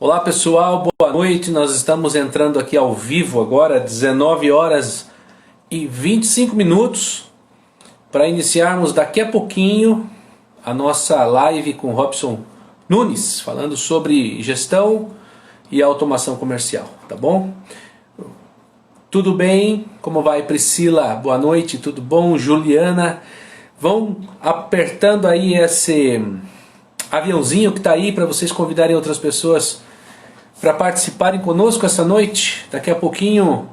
Olá pessoal, boa noite. Nós estamos entrando aqui ao vivo agora, 19 horas e 25 minutos, para iniciarmos daqui a pouquinho a nossa live com Robson Nunes, falando sobre gestão e automação comercial, tá bom? Tudo bem? Como vai, Priscila? Boa noite, tudo bom? Juliana? Vão apertando aí esse aviãozinho que está aí para vocês convidarem outras pessoas para participarem conosco essa noite. Daqui a pouquinho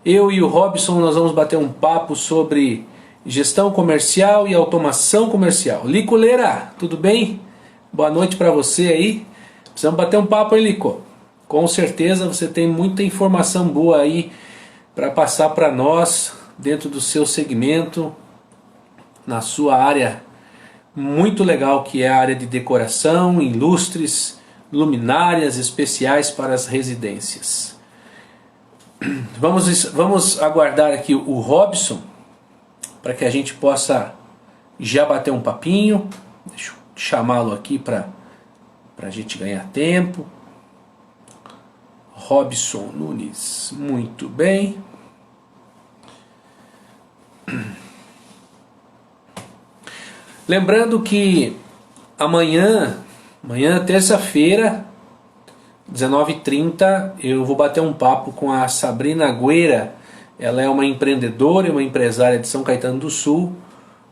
eu e o Robson nós vamos bater um papo sobre gestão comercial e automação comercial. Lico Leira, tudo bem? Boa noite para você aí. Precisamos bater um papo aí, Lico. Com certeza você tem muita informação boa aí para passar para nós dentro do seu segmento, na sua área muito legal, que é a área de decoração, em lustres, luminárias especiais para as residências. Vamos aguardar aqui o Robson para que a gente possa já bater um papinho. Deixa eu chamá-lo aqui para a gente ganhar tempo. Robson Nunes, muito bem. Lembrando que amanhã, terça-feira, 19h30, eu vou bater um papo com a Sabrina Gueira. Ela é uma empreendedora e uma empresária de São Caetano do Sul.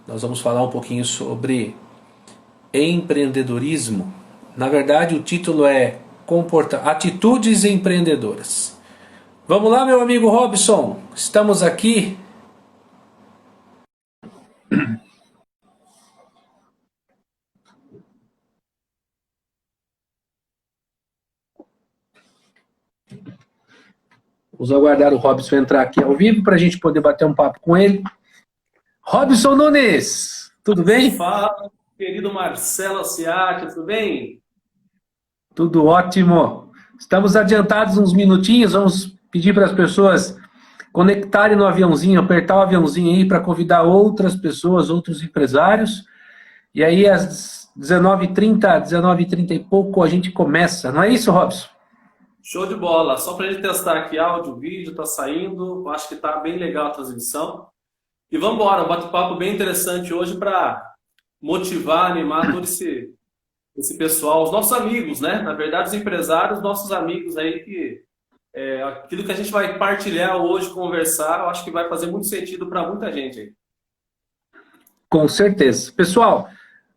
Nós vamos falar um pouquinho sobre empreendedorismo. Na verdade, o título é Atitudes Empreendedoras. Vamos lá, meu amigo Robson. Estamos aqui. Vamos aguardar o Robson entrar aqui ao vivo para a gente poder bater um papo com ele. Robson Nunes, tudo bem? Fala, querido Marcelo Ciatti, tudo bem? Tudo ótimo. Estamos adiantados uns minutinhos, vamos pedir para as pessoas conectarem no aviãozinho, apertar o aviãozinho aí para convidar outras pessoas, outros empresários. E aí às 19h30, 19h30 e pouco a gente começa. Não é isso, Robson? Show de bola. Só para a gente testar aqui áudio, vídeo, tá saindo. Acho que tá bem legal a transmissão. E vamos embora, um bate-papo bem interessante hoje para motivar, animar todo esse pessoal, os nossos amigos, né? Na verdade, os empresários, nossos amigos aí, que aquilo que a gente vai partilhar hoje, conversar, eu acho que vai fazer muito sentido para muita gente aí. Com certeza. Pessoal,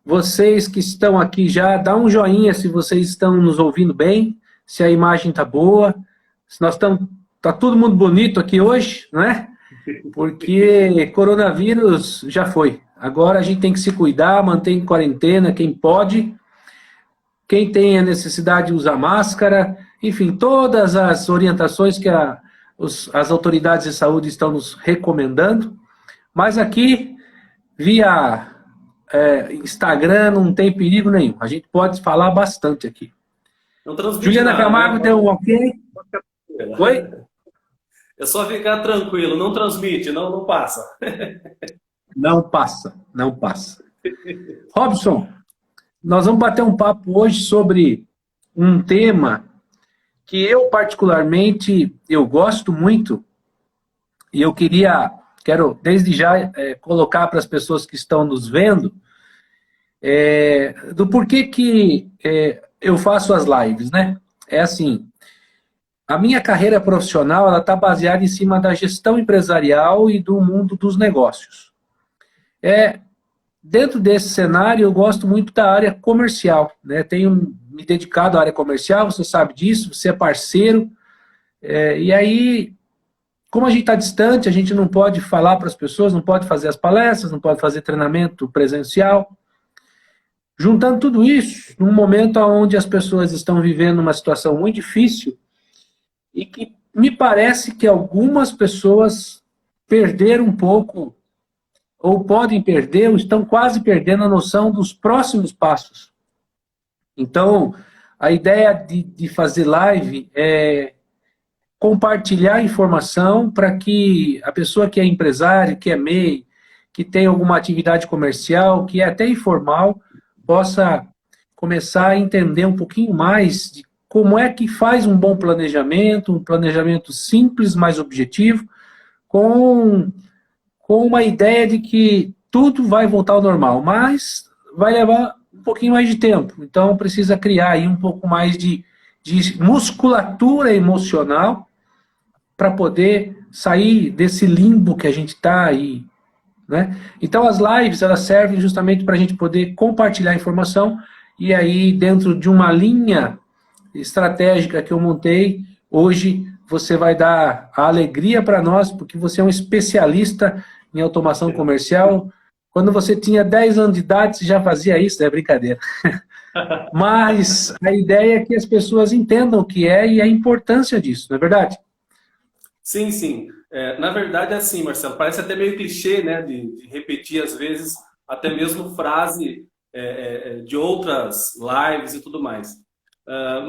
vocês que estão aqui já, dá um joinha se vocês estão nos ouvindo bem, se a imagem tá boa, se nós estamos, tá todo mundo bonito aqui hoje, não é? Porque coronavírus já foi. Agora a gente tem que se cuidar, manter em quarentena quem pode, quem tem a necessidade de usar máscara, enfim, todas as orientações que as autoridades de saúde estão nos recomendando. Mas aqui, via Instagram, não tem perigo nenhum. A gente pode falar bastante aqui. Juliana Camargo deu um ok? Oi? É só ficar tranquilo, não transmite, não passa. Não passa, não passa. Robson, nós vamos bater um papo hoje sobre um tema que eu particularmente, eu gosto muito, e eu quero desde já colocar para as pessoas que estão nos vendo, do porquê que eu faço as lives, né? É assim, a minha carreira profissional ela está baseada em cima da gestão empresarial e do mundo dos negócios. Dentro desse cenário, eu gosto muito da área comercial, né? Tenho me dedicado à área comercial, você sabe disso, você é parceiro. E aí, como a gente está distante, a gente não pode falar para as pessoas, não pode fazer as palestras, não pode fazer treinamento presencial. Juntando tudo isso, num momento onde as pessoas estão vivendo uma situação muito difícil, e que me parece que algumas pessoas perderam um pouco, ou podem perder, ou estão quase perdendo a noção dos próximos passos. Então, a ideia de fazer live é compartilhar informação para que a pessoa que é empresário, que é MEI, que tem alguma atividade comercial, que é até informal, possa começar a entender um pouquinho mais de como é que faz um bom planejamento, um planejamento simples, mais objetivo, com uma ideia de que tudo vai voltar ao normal, mas vai levar um pouquinho mais de tempo. Então precisa criar aí um pouco mais de musculatura emocional para poder sair desse limbo que a gente está aí, né? Então as lives, elas servem justamente para a gente poder compartilhar informação, e aí dentro de uma linha estratégica que eu montei, hoje você vai dar a alegria para nós, porque você é um especialista em automação comercial. Quando você tinha 10 anos de idade, você já fazia isso, é brincadeira. Mas a ideia é que as pessoas entendam o que é e a importância disso, não é verdade? Sim, sim. Na verdade é assim, Marcelo, parece até meio clichê, né, de repetir às vezes até mesmo frase de outras lives e tudo mais.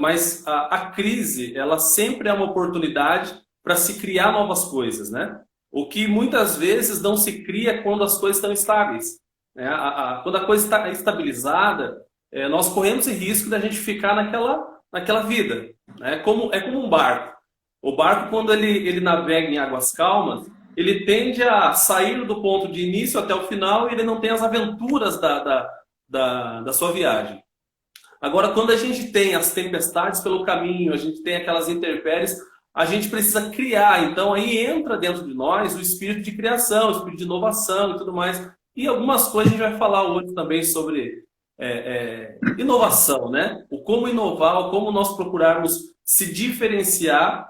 Mas a crise, ela sempre é uma oportunidade para se criar novas coisas, né? O que muitas vezes não se cria quando as coisas estão estáveis, né? Quando a coisa está estabilizada, nós corremos o risco da gente ficar naquela vida, né? É como um barco. O barco, quando ele navega em águas calmas, ele tende a sair do ponto de início até o final e ele não tem as aventuras da sua viagem. Agora, quando a gente tem as tempestades pelo caminho, a gente tem aquelas intempéries, a gente precisa criar. Então, aí entra dentro de nós o espírito de criação, o espírito de inovação e tudo mais. E algumas coisas a gente vai falar hoje também sobre inovação, né? O como inovar, o como nós procurarmos se diferenciar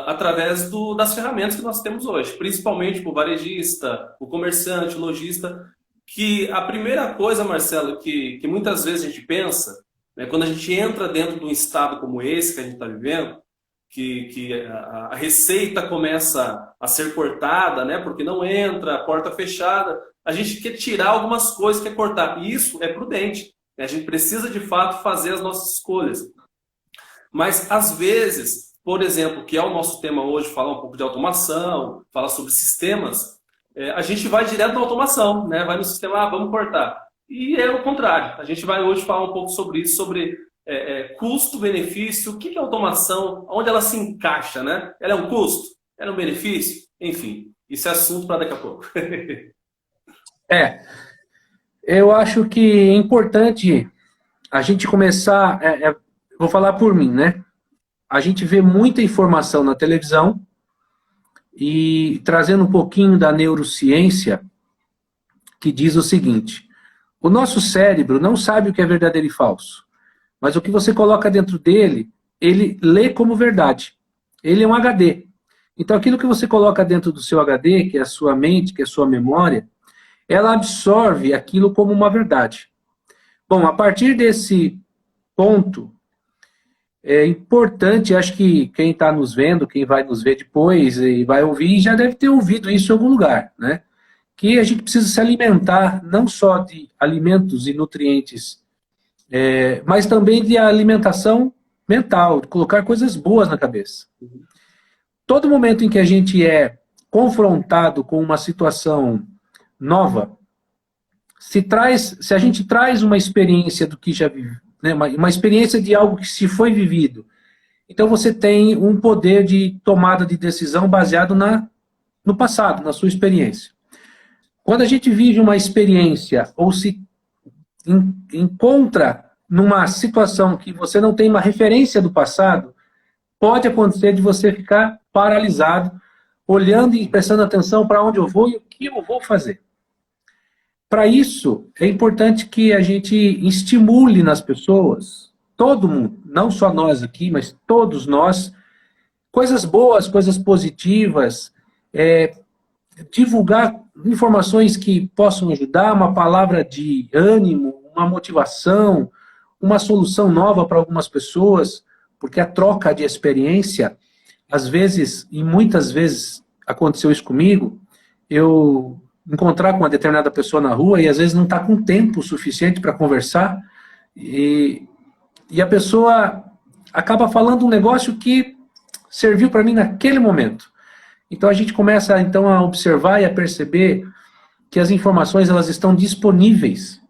através das ferramentas que nós temos hoje, principalmente o varejista, o comerciante, o lojista, que a primeira coisa, Marcelo, que muitas vezes a gente pensa, né, quando a gente entra dentro de um estado como esse que a gente está vivendo, que a receita começa a ser cortada, né, porque não entra, a porta fechada, a gente quer tirar algumas coisas, quer cortar. E isso é prudente, né? A gente precisa, de fato, fazer as nossas escolhas. Mas, às vezes, por exemplo, que é o nosso tema hoje, falar um pouco de automação, falar sobre sistemas, a gente vai direto na automação, né? Vai no sistema, vamos cortar. E é o contrário. A gente vai hoje falar um pouco sobre isso, sobre custo-benefício, o que é automação, onde ela se encaixa, né? Ela é um custo? Ela é um benefício? Enfim, isso é assunto para daqui a pouco. Eu acho que é importante a gente começar, vou falar por mim, né? A gente vê muita informação na televisão e trazendo um pouquinho da neurociência, que diz o seguinte: o nosso cérebro não sabe o que é verdadeiro e falso, mas o que você coloca dentro dele, ele lê como verdade. Ele é um HD. Então aquilo que você coloca dentro do seu HD, que é a sua mente, que é a sua memória, ela absorve aquilo como uma verdade. Bom, a partir desse ponto, é importante, acho que quem está nos vendo, quem vai nos ver depois e vai ouvir, já deve ter ouvido isso em algum lugar, né? Que a gente precisa se alimentar não só de alimentos e nutrientes, mas também de alimentação mental, de colocar coisas boas na cabeça. Todo momento em que a gente é confrontado com uma situação nova, se a gente traz uma experiência do que já vive, né, uma experiência de algo que se foi vivido, então você tem um poder de tomada de decisão baseado no passado, na sua experiência. Quando a gente vive uma experiência ou se encontra numa situação que você não tem uma referência do passado, pode acontecer de você ficar paralisado, olhando e prestando atenção para onde eu vou e o que eu vou fazer. Para isso, é importante que a gente estimule nas pessoas, todo mundo, não só nós aqui, mas todos nós, coisas boas, coisas positivas, divulgar informações que possam ajudar, uma palavra de ânimo, uma motivação, uma solução nova para algumas pessoas, porque a troca de experiência, às vezes, e muitas vezes aconteceu isso comigo, eu encontrar com uma determinada pessoa na rua e às vezes não está com tempo suficiente para conversar e a pessoa acaba falando um negócio que serviu para mim naquele momento. Então a gente começa então a observar e a perceber que as informações elas estão disponíveis.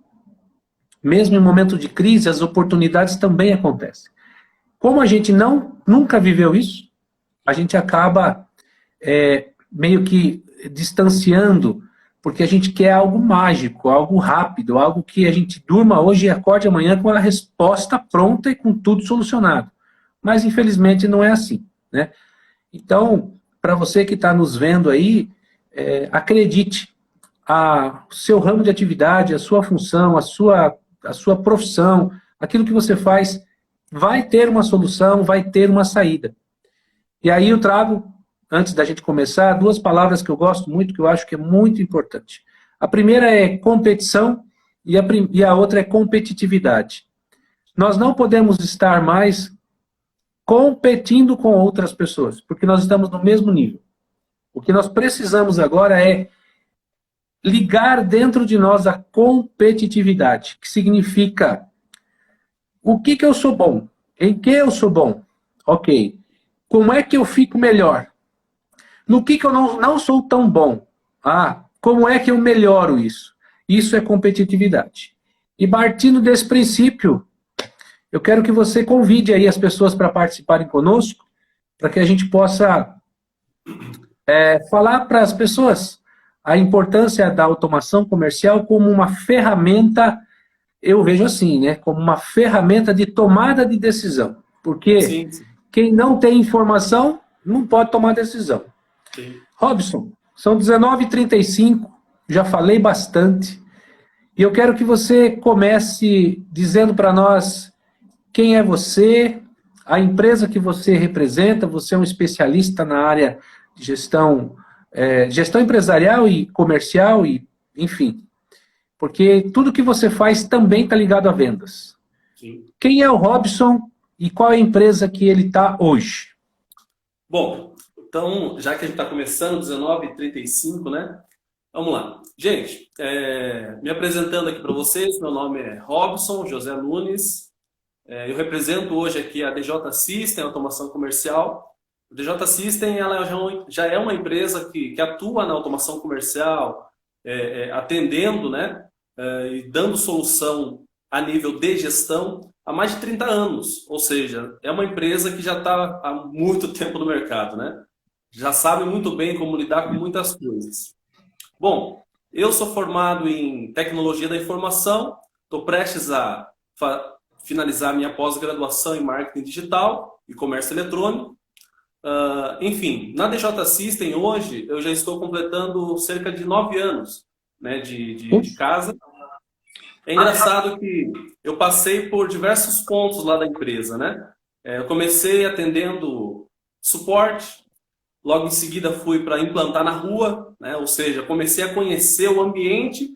Mesmo em momento de crise, as oportunidades também acontecem. Como a gente nunca viveu isso, a gente acaba meio que distanciando, porque a gente quer algo mágico, algo rápido, algo que a gente durma hoje e acorde amanhã com a resposta pronta e com tudo solucionado. Mas, infelizmente, não é assim, né? Então, para você que está nos vendo aí, acredite, o seu ramo de atividade, a sua função, a sua profissão, aquilo que você faz, vai ter uma solução, vai ter uma saída. E aí eu trago, antes da gente começar, duas palavras que eu gosto muito, que eu acho que é muito importante. A primeira é competição e a outra é competitividade. Nós não podemos estar mais competindo com outras pessoas, porque nós estamos no mesmo nível. O que nós precisamos agora é ligar dentro de nós a competitividade, que significa o que eu sou bom, em que eu sou bom, ok. Como é que eu fico melhor? No que eu não sou tão bom? Como é que eu melhoro isso? Isso é competitividade. E partindo desse princípio, eu quero que você convide aí as pessoas para participarem conosco, para que a gente possa falar para as pessoas a importância da automação comercial como uma ferramenta, eu vejo assim, né, como uma ferramenta de tomada de decisão. Porque Sim. quem não tem informação não pode tomar decisão. Sim. Robson, são 19h35, já falei bastante, e eu quero que você comece dizendo para nós quem é você, a empresa que você representa. Você é um especialista na área de gestão empresarial e comercial, e enfim, porque tudo que você faz também está ligado a vendas. Sim. Quem é o Robson e qual é a empresa que ele está hoje? Bom, então, já que a gente está começando, 19h35, né? Vamos lá. Gente, me apresentando aqui para vocês, meu nome é Robson José Nunes. Eu represento hoje aqui a DJ System, Automação Comercial. A DJ System ela já é uma empresa que atua na automação comercial, atendendo, né, e dando solução a nível de gestão há mais de 30 anos. Ou seja, é uma empresa que já está há muito tempo no mercado, né? Já sabe muito bem como lidar com muitas coisas. Bom, eu sou formado em Tecnologia da Informação, estou prestes a finalizar minha pós-graduação em Marketing Digital e Comércio Eletrônico. Enfim, na DJ System hoje eu já estou completando cerca de 9 anos, né, de casa. É engraçado que eu passei por diversos pontos lá da empresa, né? Eu comecei atendendo suporte, logo em seguida fui para implantar na rua, né? Ou seja, comecei a conhecer o ambiente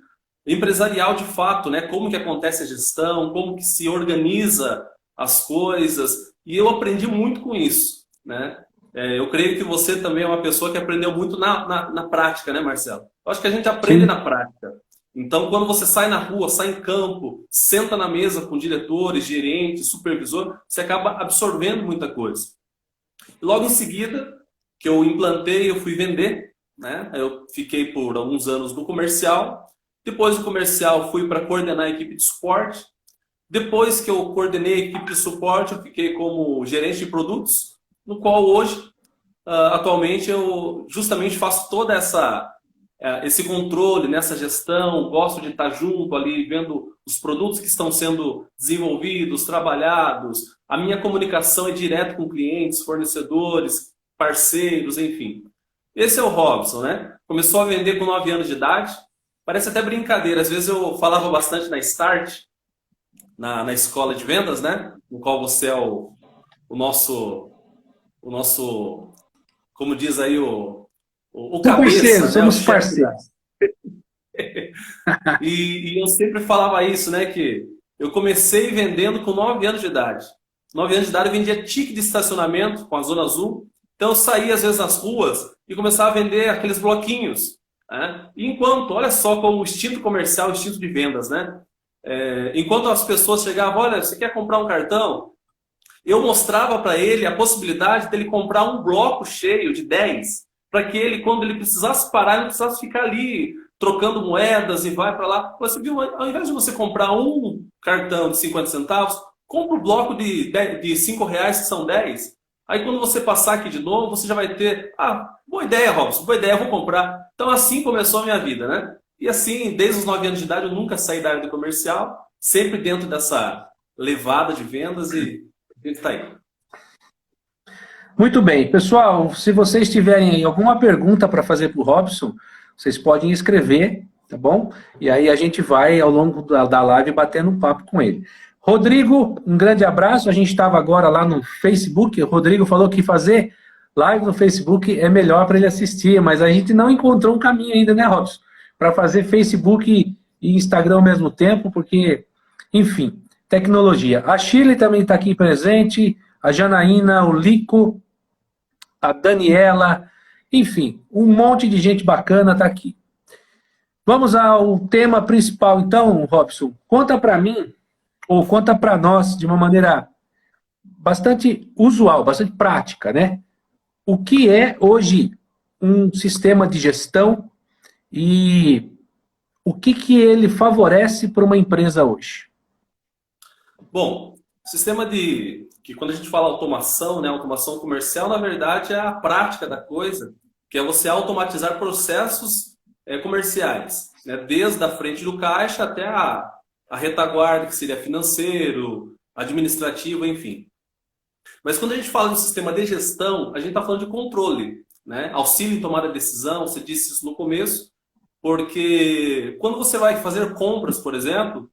empresarial de fato, né? Como que acontece a gestão, como que se organiza as coisas, e eu aprendi muito com isso, né? Eu creio que você também é uma pessoa que aprendeu muito na prática, né, Marcelo? Eu acho que a gente aprende Sim. na prática. Então, quando você sai na rua, sai em campo, senta na mesa com diretores, gerentes, supervisor, você acaba absorvendo muita coisa. Logo em seguida, que eu implantei, eu fui vender, né? Eu fiquei por alguns anos no comercial. Depois do comercial, fui para coordenar a equipe de suporte. Depois que eu coordenei a equipe de suporte, eu fiquei como gerente de produtos, no qual hoje, atualmente, eu justamente faço toda esse controle, nessa gestão, gosto de estar junto ali, vendo os produtos que estão sendo desenvolvidos, trabalhados. A minha comunicação é direto com clientes, fornecedores, parceiros, enfim. Esse é o Robson, né? Começou a vender com 9 anos de idade. Parece até brincadeira. Às vezes eu falava bastante na Start, na escola de vendas, né? No qual você é o nosso, como diz aí, o cabeça, Parceiro, né? somos parceiros. E eu sempre falava isso, né? Que eu comecei vendendo com 9 anos de idade. 9 anos de idade eu vendia ticket de estacionamento com a Zona Azul. Então eu saía às vezes nas ruas e começava a vender aqueles bloquinhos, né? E enquanto, olha só como o instinto comercial, o instinto de vendas, né? Enquanto as pessoas chegavam, olha, você quer comprar um cartão? Eu mostrava para ele a possibilidade dele comprar um bloco cheio de 10, para que ele, quando ele precisasse parar, ele não precisasse ficar ali trocando moedas e vai para lá. Você viu, ao invés de você comprar um cartão de 50 centavos, compra o bloco de 5 reais, que são 10. Aí quando você passar aqui de novo, você já vai ter, boa ideia, Robson, boa ideia, eu vou comprar. Então assim começou a minha vida, né? E assim, desde os 9 anos de idade, eu nunca saí da área do comercial, sempre dentro dessa levada de vendas e a gente está aí. Muito bem. Pessoal, se vocês tiverem aí alguma pergunta para fazer para o Robson, vocês podem escrever, tá bom? E aí a gente vai, ao longo da live, batendo um papo com ele. Rodrigo, um grande abraço. A gente estava agora lá no Facebook. O Rodrigo falou que fazer live no Facebook é melhor para ele assistir, mas a gente não encontrou um caminho ainda, né, Robson? Para fazer Facebook e Instagram ao mesmo tempo, porque, enfim, tecnologia. A Shirley também está aqui presente, a Janaína, o Lico, a Daniela, enfim, um monte de gente bacana está aqui. Vamos ao tema principal, então, Robson. Conta para mim, ou conta para nós, de uma maneira bastante usual, bastante prática, né? O que é hoje um sistema de gestão e o que ele favorece para uma empresa hoje? Bom, sistema que quando a gente fala automação, né, automação comercial, na verdade é a prática da coisa, que é você automatizar processos comerciais, né, desde a frente do caixa até a retaguarda, que seria financeiro, administrativo, enfim. Mas quando a gente fala de sistema de gestão, a gente está falando de controle, né? Auxílio em tomada de decisão, você disse isso no começo, porque quando você vai fazer compras, por exemplo,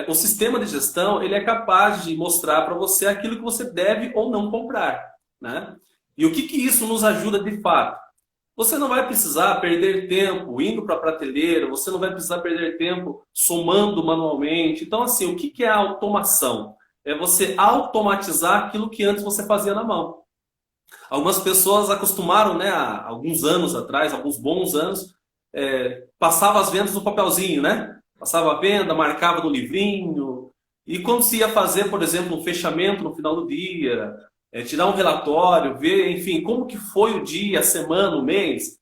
o sistema de gestão ele é capaz de mostrar para você aquilo que você deve ou não comprar, né? E o que isso nos ajuda de fato? Você não vai precisar perder tempo indo para a prateleira, você não vai precisar perder tempo somando manualmente. Então, assim, o que é a automação? É você automatizar aquilo que antes você fazia na mão. Algumas pessoas acostumaram, né, há alguns anos atrás, alguns bons anos, passava as vendas no papelzinho, né? Passava a venda, marcava no livrinho. E quando se ia fazer, por exemplo, um fechamento no final do dia, tirar um relatório, ver, enfim, como que foi o dia, a semana, o mês,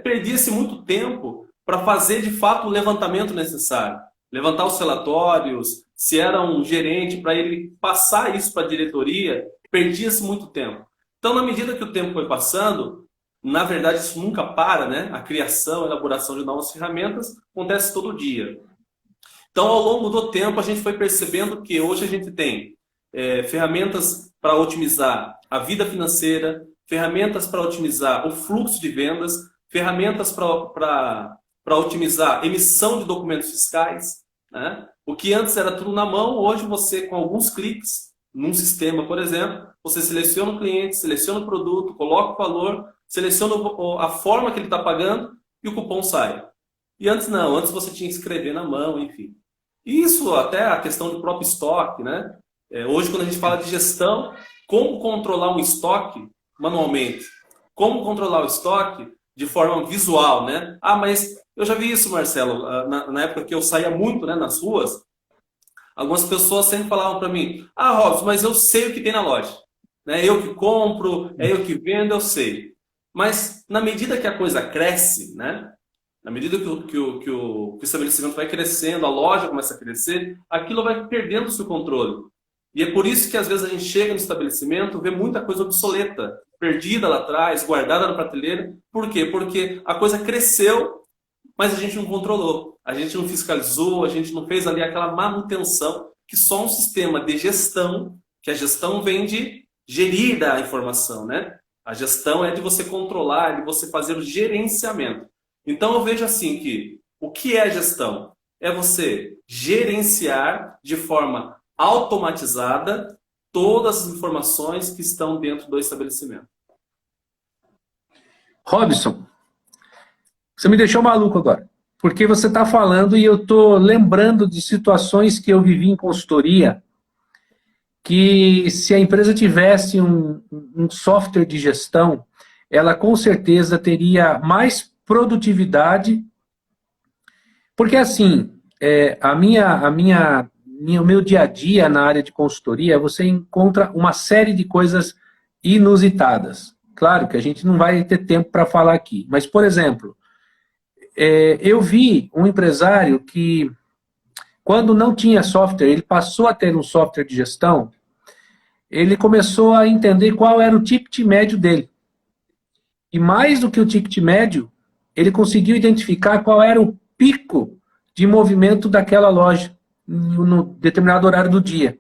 perdia-se muito tempo para fazer, de fato, o levantamento necessário. Levantar os relatórios, se era um gerente, para ele passar isso para a diretoria, perdia-se muito tempo. Então, na medida que o tempo foi passando, na verdade, isso nunca para, né? A criação, a elaboração de novas ferramentas acontece todo dia. Então, ao longo do tempo, a gente foi percebendo que hoje a gente tem ferramentas para otimizar a vida financeira, ferramentas para otimizar o fluxo de vendas, ferramentas para otimizar a emissão de documentos fiscais, né? O que antes era tudo na mão, hoje você, com alguns cliques, num sistema, por exemplo, você seleciona o cliente, seleciona o produto, coloca o valor, seleciona a forma que ele está pagando e o cupom sai. E antes não, antes você tinha que escrever na mão, enfim. Isso até a questão do próprio estoque, né? Hoje, quando a gente fala de gestão, como controlar um estoque manualmente? Como controlar o estoque de forma visual, né? Mas eu já vi isso, Marcelo, na época que eu saía muito, né, nas ruas, algumas pessoas sempre falavam para mim, Robson, mas eu sei o que tem na loja. Né? Eu que compro, eu que vendo, eu sei. Mas na medida que a coisa cresce, né? Na medida que o estabelecimento vai crescendo, a loja começa a crescer, aquilo vai perdendo o seu controle. E é por isso que às vezes a gente chega no estabelecimento, vê muita coisa obsoleta, perdida lá atrás, guardada na prateleira. Por quê? Porque a coisa cresceu, mas a gente não controlou, a gente não fiscalizou, a gente não fez ali aquela manutenção que só um sistema de gestão, que a gestão vem de gerir a informação, né? A gestão é de você controlar, de você fazer o gerenciamento. Então eu vejo assim que o que é gestão? É você gerenciar de forma automatizada todas as informações que estão dentro do estabelecimento. Robson, você me deixou maluco agora, porque você está falando e eu estou lembrando de situações que eu vivi em consultoria, que se a empresa tivesse um software de gestão, ela com certeza teria mais produtividade, porque assim, o meu dia a dia na área de consultoria, você encontra uma série de coisas inusitadas. Claro que a gente não vai ter tempo para falar aqui, mas, por exemplo, eu vi um empresário que quando não tinha software, ele passou a ter um software de gestão, ele começou a entender qual era o ticket médio dele. E mais do que o ticket médio, ele conseguiu identificar qual era o pico de movimento daquela loja no determinado horário do dia.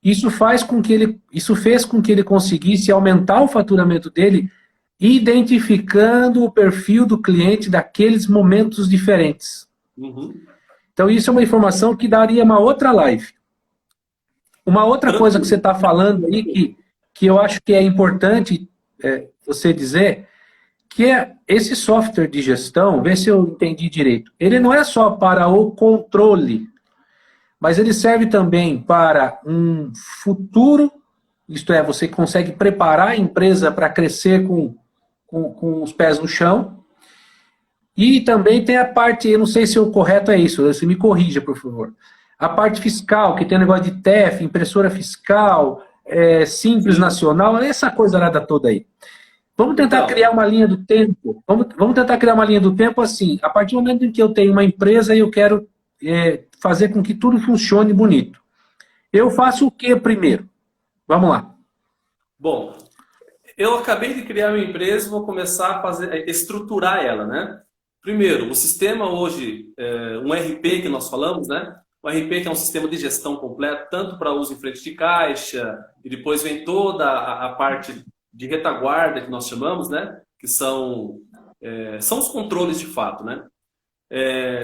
Isso fez com que ele conseguisse aumentar o faturamento dele, identificando o perfil do cliente daqueles momentos diferentes. Uhum. Então isso é uma informação que daria uma outra live. Uma outra coisa que você está falando aí, que eu acho que é importante você dizer, que é esse software de gestão, vê se eu entendi direito, ele não é só para o controle, mas ele serve também para um futuro, isto é, você consegue preparar a empresa para crescer com os pés no chão, e também tem a parte, eu não sei se o correto é isso, você me corrija, por favor, a parte fiscal, que tem negócio de TEF, impressora fiscal, Simples Nacional, essa coisa nada toda aí. Vamos tentar criar uma linha do tempo. Vamos tentar criar uma linha do tempo assim. A partir do momento em que eu tenho uma empresa e eu quero fazer com que tudo funcione bonito. Eu faço o que primeiro? Vamos lá. Bom, eu acabei de criar minha empresa e vou começar a estruturar ela, né? Primeiro, o sistema hoje, um RP que nós falamos, né? O RP que é um sistema de gestão completo, tanto para uso em frente de caixa, e depois vem toda a parte de retaguarda que nós chamamos, né? Que são os controles de fato, né?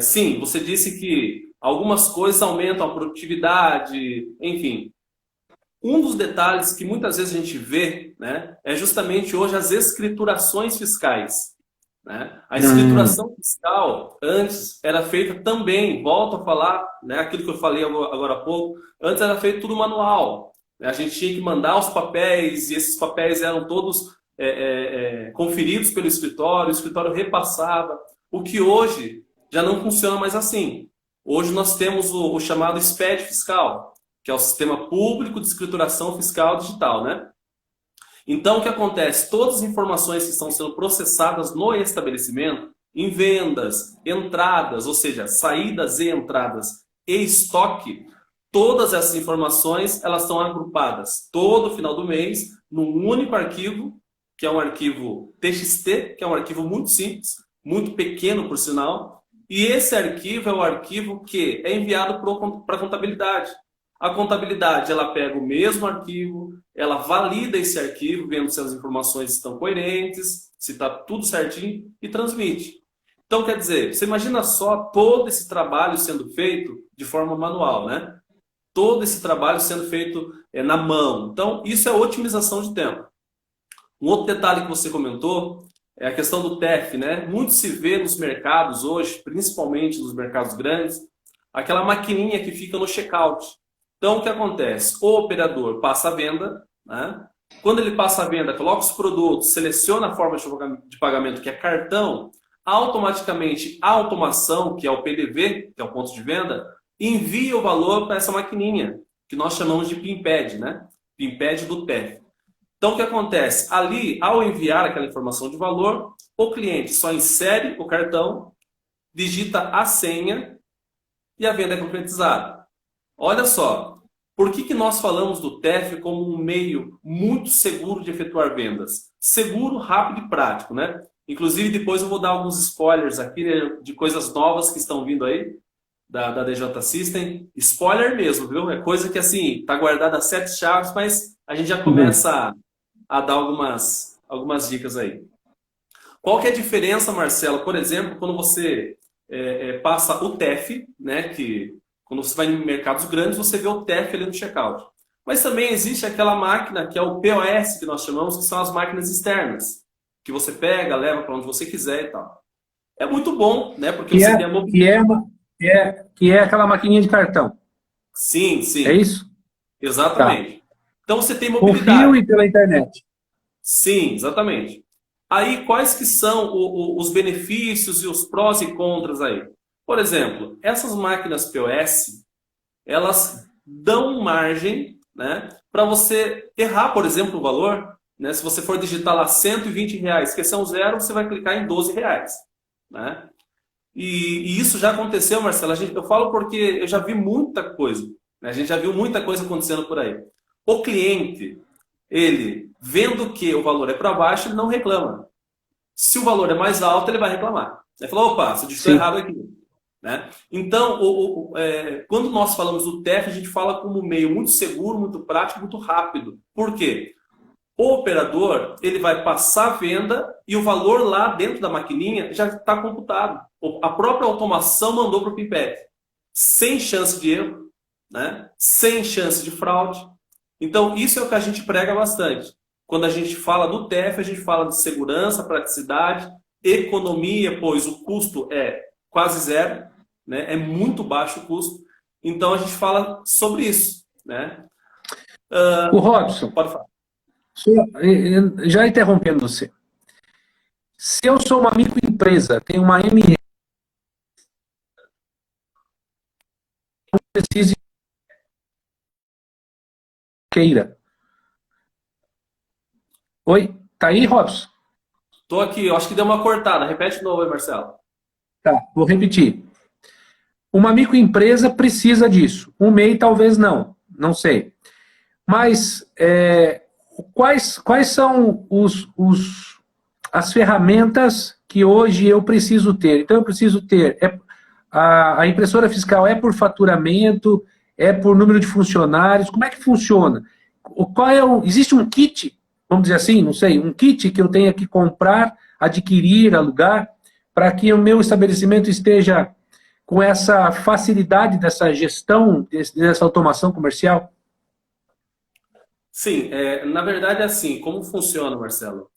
Sim, você disse que algumas coisas aumentam a produtividade, enfim. Um dos detalhes que muitas vezes a gente vê, né, é justamente hoje as escriturações fiscais. Né? A escrituração fiscal antes era feita também, volto a falar, né, aquilo que eu falei agora há pouco, antes era feito tudo manual. A gente tinha que mandar os papéis e esses papéis eram todos conferidos pelo escritório, o escritório repassava. O que hoje já não funciona mais assim. Hoje nós temos o chamado SPED fiscal, que é o Sistema Público de Escrituração Fiscal Digital, né? Então, o que acontece? Todas as informações que estão sendo processadas no estabelecimento, em vendas, entradas, ou seja, saídas e entradas e estoque, todas essas informações elas estão agrupadas todo final do mês num único arquivo, que é um arquivo TXT, que é um arquivo muito simples, muito pequeno por sinal, e esse arquivo é o arquivo que é enviado para a contabilidade. A contabilidade, ela pega o mesmo arquivo, ela valida esse arquivo, vendo se as informações estão coerentes, se está tudo certinho, e transmite. Então, quer dizer, você imagina só todo esse trabalho sendo feito de forma manual, né? Todo esse trabalho sendo feito na mão. Então, isso é otimização de tempo. Um outro detalhe que você comentou é a questão do TEF, né? Muito se vê nos mercados hoje, principalmente nos mercados grandes, aquela maquininha que fica no checkout. Então, o que acontece? O operador passa a venda, né? Quando ele passa a venda, coloca os produtos, seleciona a forma de pagamento, que é cartão, automaticamente a automação, que é o PDV, que é o ponto de venda, envia o valor para essa maquininha, que nós chamamos de PIN-PAD, né? PIN-PAD do TEF. Então, o que acontece? Ali, ao enviar aquela informação de valor, o cliente só insere o cartão, digita a senha e a venda é concretizada. Olha só, por que nós falamos do TEF como um meio muito seguro de efetuar vendas? Seguro, rápido e prático, né? Inclusive, depois eu vou dar alguns spoilers aqui, né, de coisas novas que estão vindo aí, da DJ System. Spoiler mesmo, viu? É coisa que, assim, tá guardada a 7 chaves, mas a gente já começa a dar algumas dicas aí. Qual que é a diferença, Marcelo? Por exemplo, quando você passa o TEF, né, que... Quando você vai em mercados grandes, você vê o TEF ali no checkout. Mas também existe aquela máquina que é o POS, que nós chamamos, que são as máquinas externas. Que você pega, leva para onde você quiser e tal. É muito bom, né? Porque você tem a mobilidade. Que é aquela maquininha de cartão. Sim, sim. É isso? Exatamente. Tá. Então você tem Com mobilidade. fio e pela internet. Sim, exatamente. Aí, quais que são os benefícios e os prós e contras aí? Por exemplo, essas máquinas POS, elas dão margem, né, para você errar, por exemplo, o valor. Né? Se você for digitar lá R$120, esquecer um zero, você vai clicar em R$12. Né? E isso já aconteceu, Marcelo. Eu falo porque eu já vi muita coisa, né? A gente já viu muita coisa acontecendo por aí. O cliente, ele, vendo que o valor é para baixo, ele não reclama. Se o valor é mais alto, ele vai reclamar. Ele falou, opa, você digitou Sim. errado aqui. Né? Então, quando nós falamos do TEF, a gente fala como um meio muito seguro, muito prático, muito rápido. Por quê? O operador, ele vai passar a venda e o valor lá dentro da maquininha já está computado. A própria automação mandou para o PIMPET. Sem chance de erro, né? Sem chance de fraude. Então, isso é o que a gente prega bastante. Quando a gente fala do TEF, a gente fala de segurança, praticidade, economia, pois o custo é quase zero, né? É muito baixo o custo. Então, a gente fala sobre isso, né? O Robson, Pode falar. já interrompendo você. Se eu sou uma microempresa, tenho uma ME, precise queira. Oi? Tá aí, Robson? Tô aqui, eu acho que deu uma cortada. Repete de novo aí, Marcelo. Tá, vou repetir. Uma microempresa precisa disso. Um MEI talvez não sei. Mas quais são as ferramentas que hoje eu preciso ter? Então eu preciso ter a impressora fiscal é por faturamento, é por número de funcionários, como é que funciona? Existe um kit, vamos dizer assim, não sei, um kit que eu tenha que comprar, adquirir, alugar, para que o meu estabelecimento esteja com essa facilidade dessa gestão, dessa automação comercial? Sim, na verdade é assim, como funciona, Marcelo?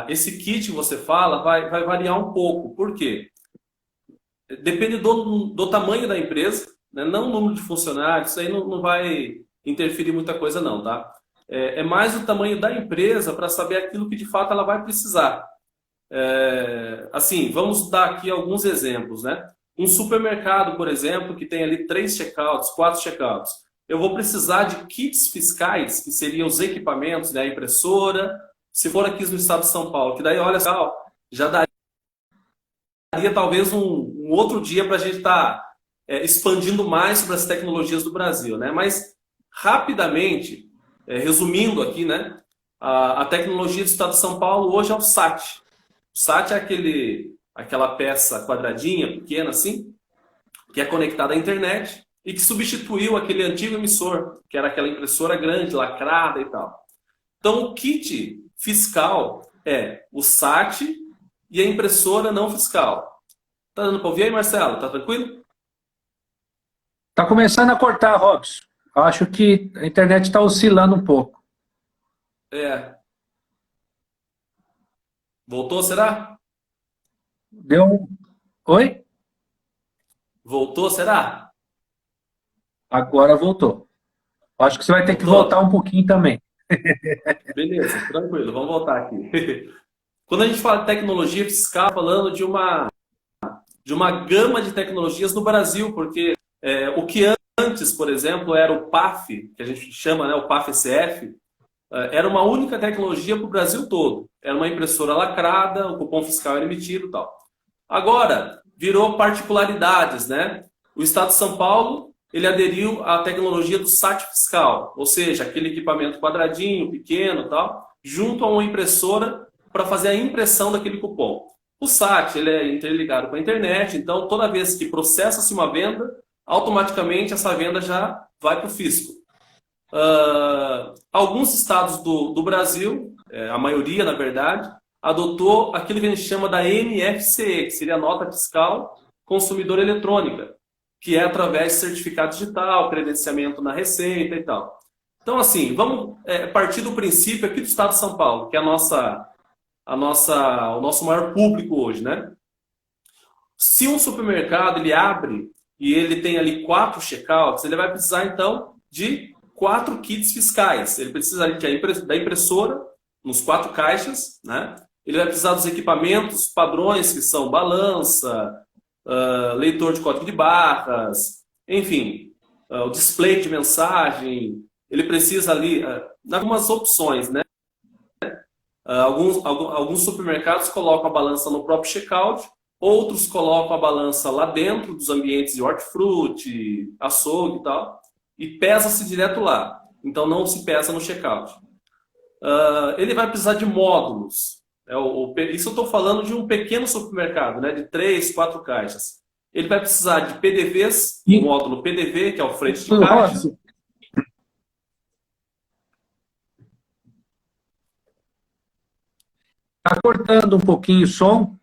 Esse kit que você fala vai variar um pouco. Por quê? Depende do tamanho da empresa, né? Não o número de funcionários, isso aí não vai interferir muita coisa não, tá? É mais o tamanho da empresa para saber aquilo que de fato ela vai precisar. Assim, vamos dar aqui alguns exemplos, né? Um supermercado, por exemplo, que tem ali 3 checkouts, 4 checkouts. Eu vou precisar de kits fiscais, que seriam os equipamentos, né? A impressora, se for aqui no estado de São Paulo, que daí, olha só, já daria talvez um outro dia para a gente estar expandindo mais sobre as tecnologias do Brasil, né? Mas, rapidamente, resumindo aqui, né? A tecnologia do estado de São Paulo hoje é o SAT. O SAT é aquela peça quadradinha, pequena assim, que é conectada à internet e que substituiu aquele antigo emissor, que era aquela impressora grande, lacrada e tal. Então, o kit fiscal é o SAT e a impressora não fiscal. Tá dando para ouvir aí, Marcelo? Tá tranquilo? Está começando a cortar, Robson. Acho que a internet está oscilando um pouco. É. Voltou, será? Deu Oi? Voltou, será? Agora voltou. Acho que você vai ter que voltar Voltou? um pouquinho também. Beleza, tranquilo, vamos voltar aqui. Quando a gente fala de tecnologia fiscal, falando de uma gama de tecnologias no Brasil, porque o que antes, por exemplo, era o PAF, que a gente chama, né, o PAF-SF, era uma única tecnologia para o Brasil todo. Era uma impressora lacrada, o cupom fiscal era emitido e tal. Agora, virou particularidades, né? O Estado de São Paulo, ele aderiu à tecnologia do SAT fiscal, ou seja, aquele equipamento quadradinho, pequeno e tal, junto a uma impressora para fazer a impressão daquele cupom. O SAT, ele é interligado com a internet, então toda vez que processa-se uma venda, automaticamente essa venda já vai para o fisco. Alguns estados do Brasil, a maioria na verdade, adotou aquilo que a gente chama da NFCE, que seria a Nota Fiscal Consumidor Eletrônica, que é através de certificado digital, credenciamento na Receita e tal. Então, assim, vamos partir do princípio aqui do estado de São Paulo, que é o nosso maior público hoje, né? Se um supermercado ele abre e ele tem ali 4 checkouts, ele vai precisar, então, de 4 kits fiscais. Ele precisa da impressora, nos 4 caixas, né? Ele vai precisar dos equipamentos padrões, que são balança, leitor de código de barras, enfim, o display de mensagem. Ele precisa ali, algumas opções, né? Alguns supermercados colocam a balança no próprio checkout, outros colocam a balança lá dentro dos ambientes de hortifruti, açougue e tal, e pesa-se direto lá. Então não se pesa no checkout. Ele vai precisar de módulos. Isso eu estou falando de um pequeno supermercado, né, de 3, 4 caixas. Ele vai precisar de PDVs, o E, módulo PDV, que é o frente de caixa. Robson, está cortando um pouquinho o som.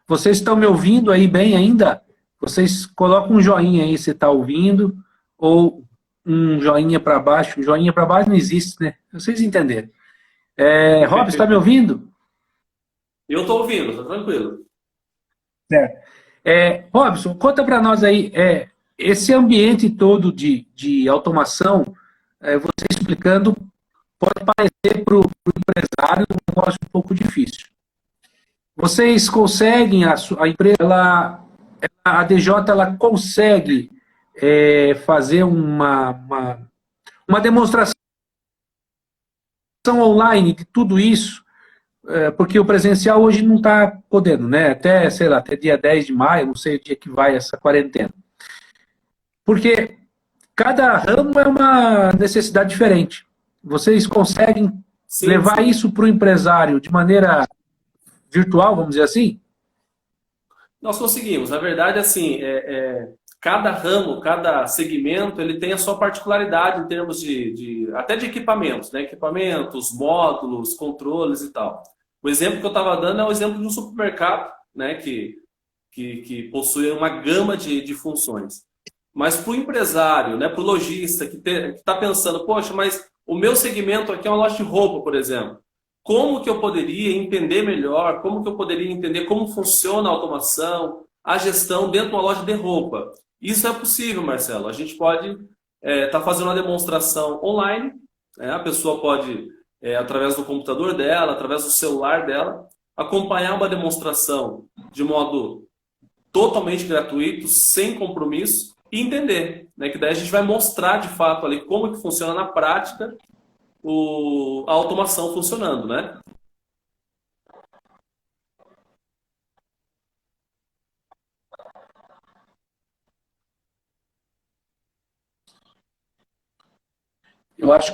Vocês estão me ouvindo aí bem ainda? Vocês colocam um joinha aí se está ouvindo, ou um joinha para baixo. Joinha para baixo não existe, né? Vocês entenderam. Rob, está me ouvindo? Eu estou ouvindo, está tranquilo. Certo. Robson, conta para nós aí, esse ambiente todo de automação, você explicando, pode parecer para o empresário um negócio um pouco difícil. Vocês conseguem, a empresa, a DJ, ela consegue fazer uma demonstração online de tudo isso, porque o presencial hoje não está podendo, né? Até, sei lá, até dia 10 de maio, não sei o dia que vai essa quarentena. Porque cada ramo é uma necessidade diferente. Vocês conseguem levar Sim. isso para o empresário de maneira virtual, vamos dizer assim? Nós conseguimos. Na verdade, assim, cada ramo, cada segmento, ele tem a sua particularidade em termos até de equipamentos, né? Equipamentos, módulos, controles e tal. O exemplo que eu estava dando é o exemplo de um supermercado, né? Que possui uma gama de funções. Mas para o empresário, né? Para o lojista que está pensando, poxa, mas o meu segmento aqui é uma loja de roupa, por exemplo. Como que eu poderia entender melhor, como que eu poderia entender como funciona a automação, a gestão dentro de uma loja de roupa? Isso é possível, Marcelo. A gente pode estar fazendo uma demonstração online, né? A pessoa pode, através do computador dela, através do celular dela, acompanhar uma demonstração de modo totalmente gratuito, sem compromisso, e entender, né? Que daí a gente vai mostrar de fato ali como que funciona na prática a automação funcionando, né? Eu acho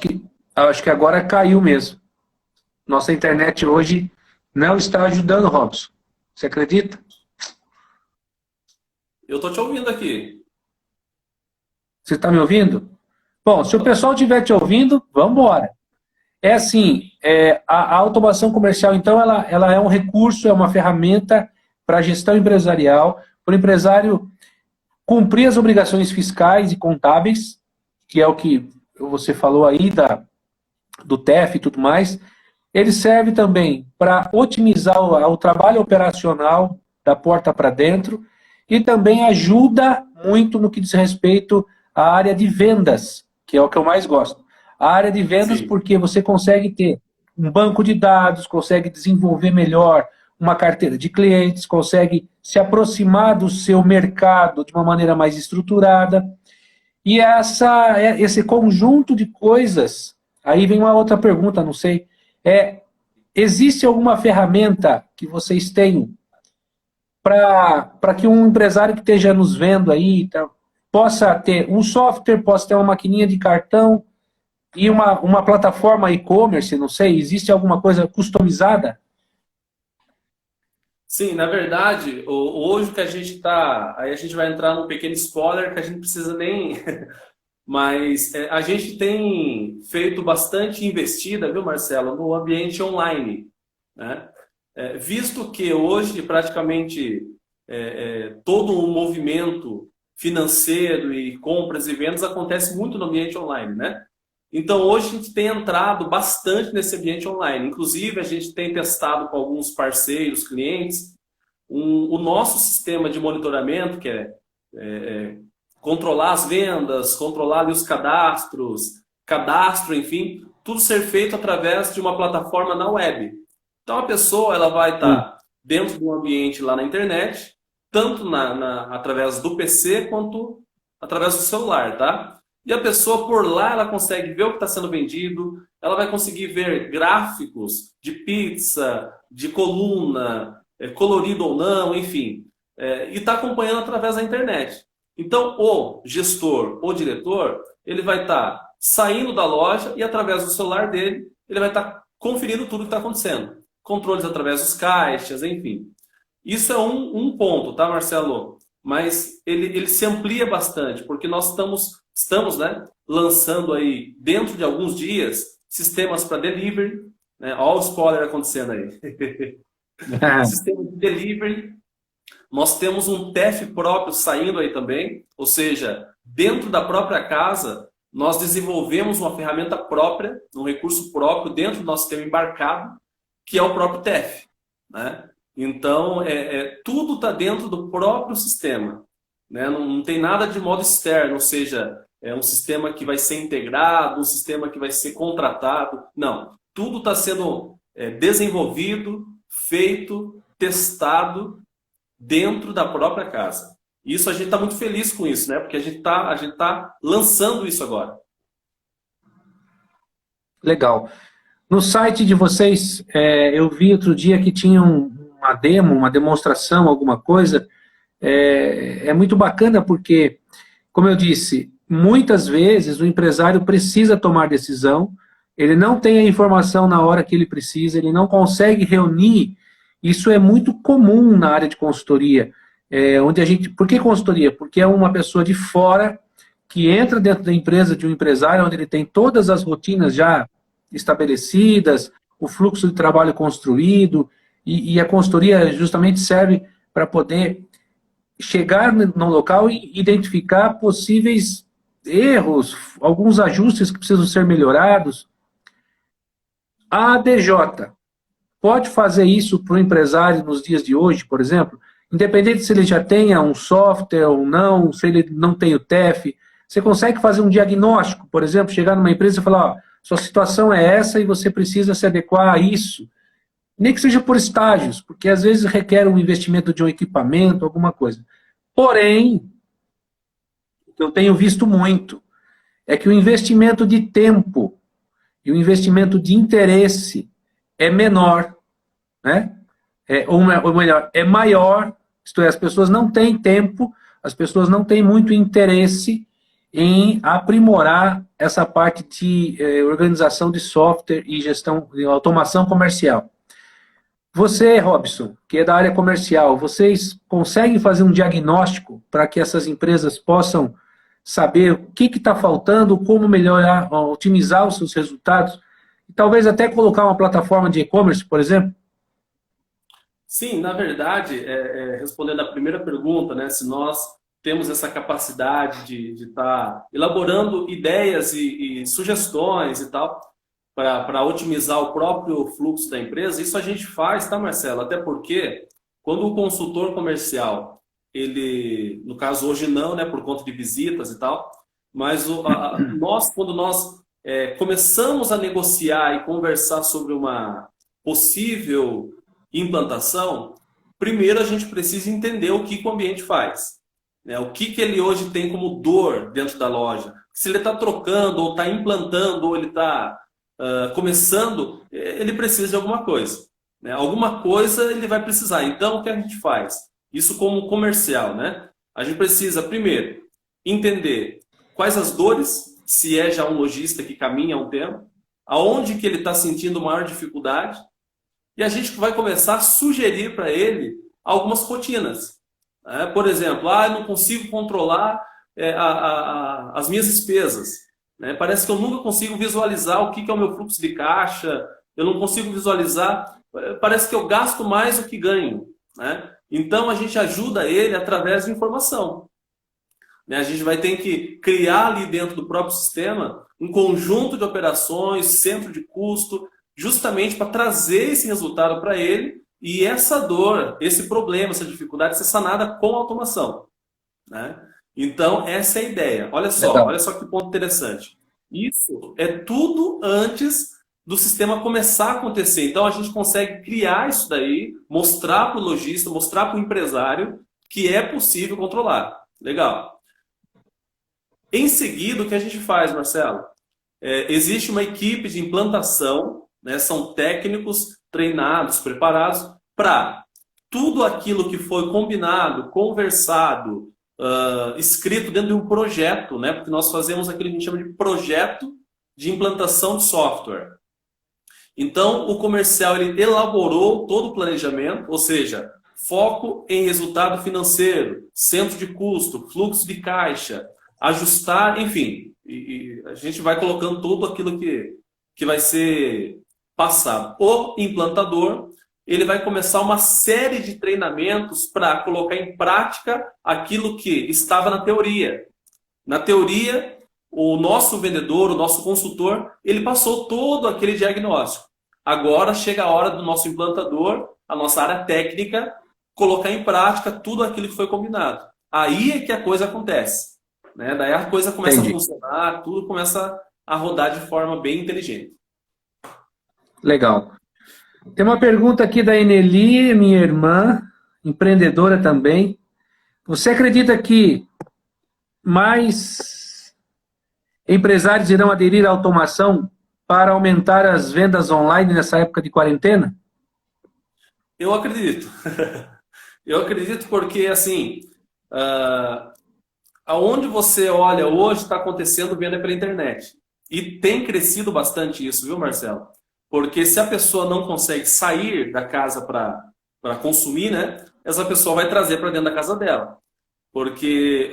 que agora caiu mesmo. Nossa internet hoje não está ajudando, Robson. Você acredita? Eu estou te ouvindo aqui. Você está me ouvindo? Bom, se o pessoal estiver te ouvindo, vamos embora. É assim, a automação comercial, então, ela é um recurso, é uma ferramenta para a gestão empresarial, para o empresário cumprir as obrigações fiscais e contábeis, que é o que você falou aí do TEF e tudo mais. Ele serve também para otimizar o trabalho operacional da porta para dentro e também ajuda muito no que diz respeito à área de vendas, que é o que eu mais gosto. A área de vendas, Sim. porque você consegue ter um banco de dados, consegue desenvolver melhor uma carteira de clientes, consegue se aproximar do seu mercado de uma maneira mais estruturada. E esse conjunto de coisas, aí vem uma outra pergunta, não sei, existe alguma ferramenta que vocês têm para que um empresário que esteja nos vendo aí possa ter um software, possa ter uma maquininha de cartão e uma plataforma e-commerce, não sei, existe alguma coisa customizada? Sim, na verdade, hoje que a gente está. Aí a gente vai entrar num pequeno spoiler que a gente não precisa nem. Mas a gente tem feito bastante investida, viu, Marcelo, no ambiente online, né? Visto que hoje praticamente todo o movimento financeiro e compras e vendas acontece muito no ambiente online, né? Então hoje a gente tem entrado bastante nesse ambiente online. Inclusive a gente tem testado com alguns parceiros, clientes, o nosso sistema de monitoramento, que controlar as vendas, controlar ali os cadastro, enfim, tudo ser feito através de uma plataforma na web. Então a pessoa ela vai estar dentro do ambiente lá na internet, tanto através do PC quanto através do celular, tá? E a pessoa por lá ela consegue ver o que está sendo vendido, ela vai conseguir ver gráficos de pizza, de coluna, colorido ou não, enfim, e está acompanhando através da internet. Então, o gestor, o diretor, ele vai estar saindo da loja e através do celular dele, ele vai estar conferindo tudo que está acontecendo. Controles através dos caixas, enfim. Isso é um ponto, tá, Marcelo? Mas ele se amplia bastante, porque nós estamos, né, lançando aí, dentro de alguns dias, sistemas para delivery, né? Olha o spoiler acontecendo aí. Sistema de delivery. Nós temos um TEF próprio saindo aí também, ou seja, dentro da própria casa, nós desenvolvemos uma ferramenta própria, um recurso próprio dentro do nosso sistema embarcado, que é o próprio TEF, né? Então, tudo está dentro do próprio sistema, né? Não tem nada de modo externo, ou seja, é um sistema que vai ser integrado, um sistema que vai ser contratado. Não, tudo está sendo desenvolvido, feito, testado dentro da própria casa. Isso a gente está muito feliz com isso, né? Porque a gente tá lançando isso agora. Legal. No site de vocês, eu vi outro dia que tinha uma demo, uma demonstração, alguma coisa. É muito bacana porque, como eu disse, muitas vezes o empresário precisa tomar decisão, ele não tem a informação na hora que ele precisa, ele não consegue reunir. Isso é muito comum na área de consultoria, onde a gente... Por que consultoria? Porque é uma pessoa de fora que entra dentro da empresa de um empresário, onde ele tem todas as rotinas já estabelecidas, o fluxo de trabalho construído, e a consultoria justamente serve para poder chegar no local e identificar possíveis erros, alguns ajustes que precisam ser melhorados. A ADJ pode fazer isso para o empresário nos dias de hoje, por exemplo, independente se ele já tenha um software ou não, se ele não tem o TEF, você consegue fazer um diagnóstico, por exemplo, chegar numa empresa e falar, ó, sua situação é essa e você precisa se adequar a isso. Nem que seja por estágios, porque às vezes requer um investimento de um equipamento, alguma coisa. Porém, o que eu tenho visto muito é que o investimento de tempo e o investimento de interesse é menor, né? Ou melhor, é maior, isto é, as pessoas não têm tempo, as pessoas não têm muito interesse em aprimorar essa parte de organização de software e gestão, de automação comercial. Você, Robson, que é da área comercial, vocês conseguem fazer um diagnóstico para que essas empresas possam saber o que está faltando, como melhorar, otimizar os seus resultados, e talvez até colocar uma plataforma de e-commerce, por exemplo? Sim, na verdade, respondendo a primeira pergunta, né, se nós temos essa capacidade de estar elaborando ideias e sugestões e tal, para otimizar o próprio fluxo da empresa, isso a gente faz, tá, Marcelo? Até porque quando o consultor comercial, ele, no caso hoje não, né, por conta de visitas e tal, mas quando nós começamos a negociar e conversar sobre uma possível implantação, primeiro a gente precisa entender o que o ambiente faz, né? O que ele hoje tem como dor dentro da loja. Se ele está trocando, ou está implantando, ou ele está começando, ele precisa de alguma coisa, né? Alguma coisa ele vai precisar. Então, o que a gente faz? Isso como comercial, né? A gente precisa, primeiro, entender quais as dores, se é já um lojista que caminha há um tempo, aonde que ele está sentindo maior dificuldade, e a gente vai começar a sugerir para ele algumas rotinas. Por exemplo, eu não consigo controlar as minhas despesas. Parece que eu nunca consigo visualizar o que é o meu fluxo de caixa, eu não consigo visualizar, parece que eu gasto mais do que ganho, né? Então a gente ajuda ele através de informação. A gente vai ter que criar ali dentro do próprio sistema um conjunto de operações, centro de custo, justamente para trazer esse resultado para ele e essa dor, esse problema, essa dificuldade ser sanada com automação, né? Então, essa é a ideia. Olha só que ponto interessante. Isso é tudo antes do sistema começar a acontecer. Então, a gente consegue criar isso daí, mostrar para o lojista, mostrar para o empresário que é possível controlar. Legal. Em seguida, o que a gente faz, Marcelo? Existe uma equipe de implantação, né? São técnicos treinados, preparados para tudo aquilo que foi combinado, conversado, escrito dentro de um projeto, né? Porque nós fazemos aquilo que a gente chama de projeto de implantação de software. Então, o comercial ele elaborou todo o planejamento, ou seja, foco em resultado financeiro, centro de custo, fluxo de caixa, ajustar, enfim. E a gente vai colocando tudo aquilo que vai ser passado. O implantador, ele vai começar uma série de treinamentos para colocar em prática aquilo que estava na teoria. Na teoria, o nosso vendedor, o nosso consultor, ele passou todo aquele diagnóstico. Agora chega a hora do nosso implantador, a nossa área técnica, colocar em prática tudo aquilo que foi combinado. Aí é que a coisa acontece, né? Daí a coisa começa a funcionar, tudo começa a rodar de forma bem inteligente. Legal. Tem uma pergunta aqui da Eneli, minha irmã, empreendedora também. Você acredita que mais empresários irão aderir à automação para aumentar as vendas online nessa época de quarentena? Eu acredito. Eu acredito porque, assim, aonde você olha hoje está acontecendo venda pela internet. E tem crescido bastante isso, viu, Marcelo? Porque se a pessoa não consegue sair da casa para consumir, né, essa pessoa vai trazer para dentro da casa dela. Porque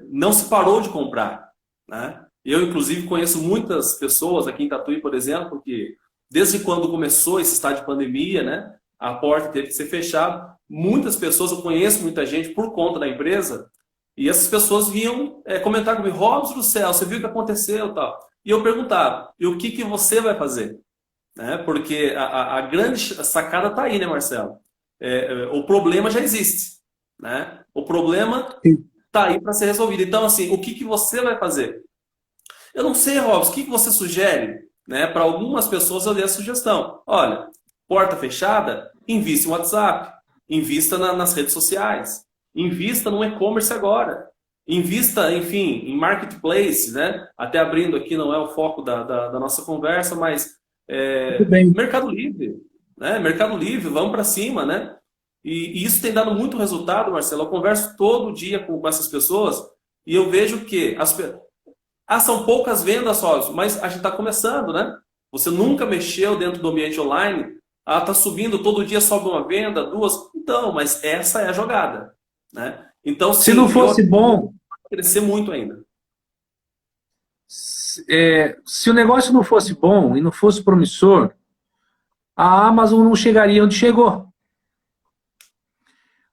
não se parou de comprar, né? Eu, inclusive, conheço muitas pessoas aqui em Tatuí, por exemplo, que desde quando começou esse estado de pandemia, né, a porta teve que ser fechada. Muitas pessoas, eu conheço muita gente por conta da empresa, e essas pessoas vinham comentar comigo: Robson do céu, você viu o que aconteceu? Tal. E eu perguntava: e o que você vai fazer? Né? Porque a grande sacada está aí, né, Marcelo? O problema já existe. Né? O problema está aí para ser resolvido. Então, assim, o que você vai fazer? Eu não sei, Robson, o que você sugere? Né? Para algumas pessoas eu dei a sugestão. Olha, porta fechada, invista em WhatsApp, invista nas redes sociais, invista no e-commerce agora, invista, enfim, em marketplace, né? Até abrindo aqui, não é o foco da nossa conversa, mas Mercado Livre, né? Mercado Livre, vamos para cima, né? E isso tem dado muito resultado, Marcelo. Eu converso todo dia com essas pessoas e eu vejo que são poucas vendas só, mas a gente está começando, né? Você nunca mexeu dentro do ambiente online, está subindo, todo dia sobe uma venda, duas. Então, mas essa é a jogada, né? Então, sim, se não fosse bom, vai crescer muito ainda. Se o negócio não fosse bom e não fosse promissor, a Amazon não chegaria onde chegou.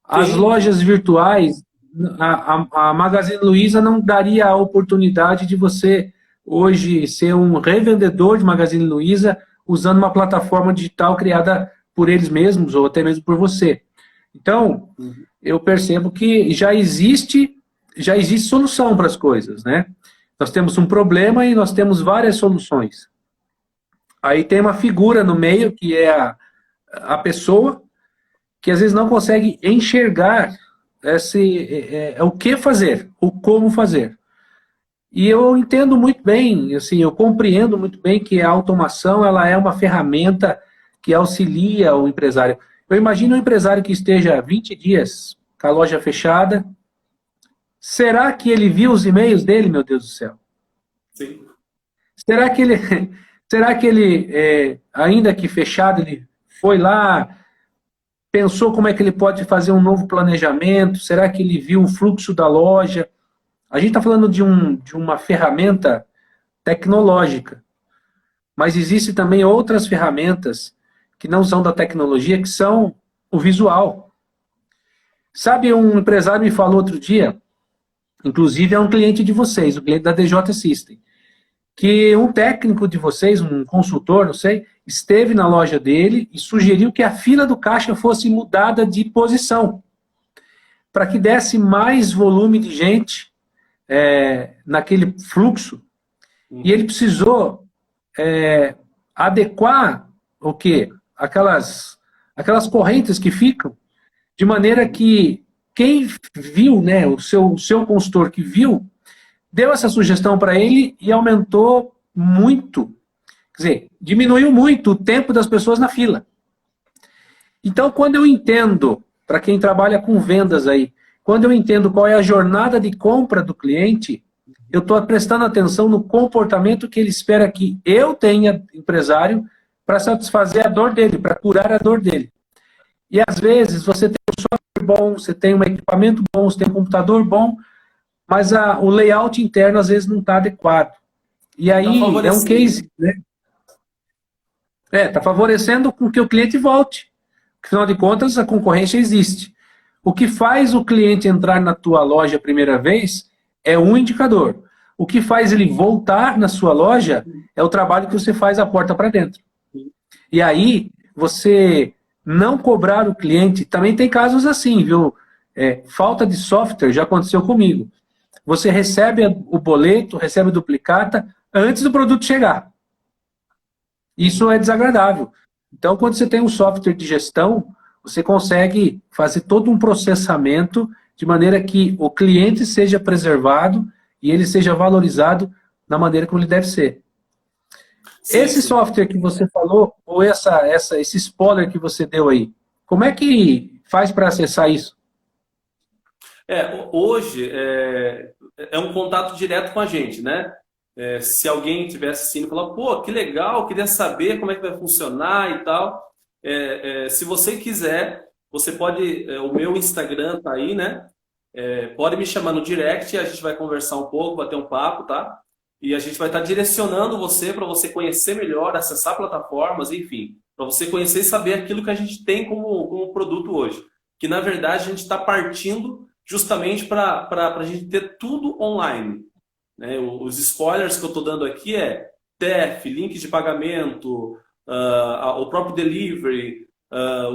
As lojas virtuais, a Magazine Luiza não daria a oportunidade de você hoje ser um revendedor de Magazine Luiza usando uma plataforma digital criada por eles mesmos ou até mesmo por você. Então, eu percebo que já existe solução para as coisas, né? Nós temos um problema e nós temos várias soluções. Aí tem uma figura no meio, que é a pessoa, que às vezes não consegue enxergar o que fazer, o como fazer. E eu entendo muito bem, assim, eu compreendo muito bem que a automação ela é uma ferramenta que auxilia o empresário. Eu imagino um empresário que esteja 20 dias com a loja fechada. Será que ele viu os e-mails dele, meu Deus do céu? Sim. Será que ele ainda que fechado, ele foi lá, pensou como é que ele pode fazer um novo planejamento? Será que ele viu o fluxo da loja? A gente está falando de uma ferramenta tecnológica, mas existem também outras ferramentas que não são da tecnologia, que são o visual. Sabe, um empresário me falou outro dia, inclusive é um cliente de vocês, um cliente da DJ System, que um técnico de vocês, um consultor, não sei, esteve na loja dele e sugeriu que a fila do caixa fosse mudada de posição, para que desse mais volume de gente naquele fluxo. E ele precisou adequar o quê? Aquelas correntes que ficam, de maneira que quem viu, né, o seu consultor que viu, deu essa sugestão para ele e aumentou muito, quer dizer, diminuiu muito o tempo das pessoas na fila. Então, quando eu entendo, para quem trabalha com vendas aí, quando eu entendo qual é a jornada de compra do cliente, eu estou prestando atenção no comportamento que ele espera que eu tenha, empresário, para satisfazer a dor dele, para curar a dor dele. E às vezes você tem um software bom, você tem um equipamento bom, você tem um computador bom, mas o layout interno às vezes não está adequado. E aí é um case, né? Está favorecendo com que o cliente volte. Afinal de contas, a concorrência existe. O que faz o cliente entrar na tua loja a primeira vez é um indicador. O que faz ele voltar na sua loja é o trabalho que você faz a porta para dentro. E aí, você não cobrar o cliente, também tem casos assim, viu? Falta de software, já aconteceu comigo. Você recebe o boleto, recebe a duplicata antes do produto chegar. Isso é desagradável. Então, quando você tem um software de gestão, você consegue fazer todo um processamento de maneira que o cliente seja preservado e ele seja valorizado da maneira como ele deve ser. Sim, esse software que você falou, ou esse spoiler que você deu aí, como é que faz para acessar isso? Hoje é um contato direto com a gente, né? Se alguém tivesse assistindo e falar, pô, que legal, queria saber como é que vai funcionar e tal. Se você quiser, você pode, o meu Instagram tá aí, né? Pode me chamar no direct, a gente vai conversar um pouco, bater um papo, tá? E a gente vai estar direcionando você para você conhecer melhor, acessar plataformas, enfim, para você conhecer e saber aquilo que a gente tem como produto hoje. Que na verdade a gente está partindo justamente para a gente ter tudo online. Né? Os spoilers que eu estou dando aqui TEF, link de pagamento, o próprio delivery,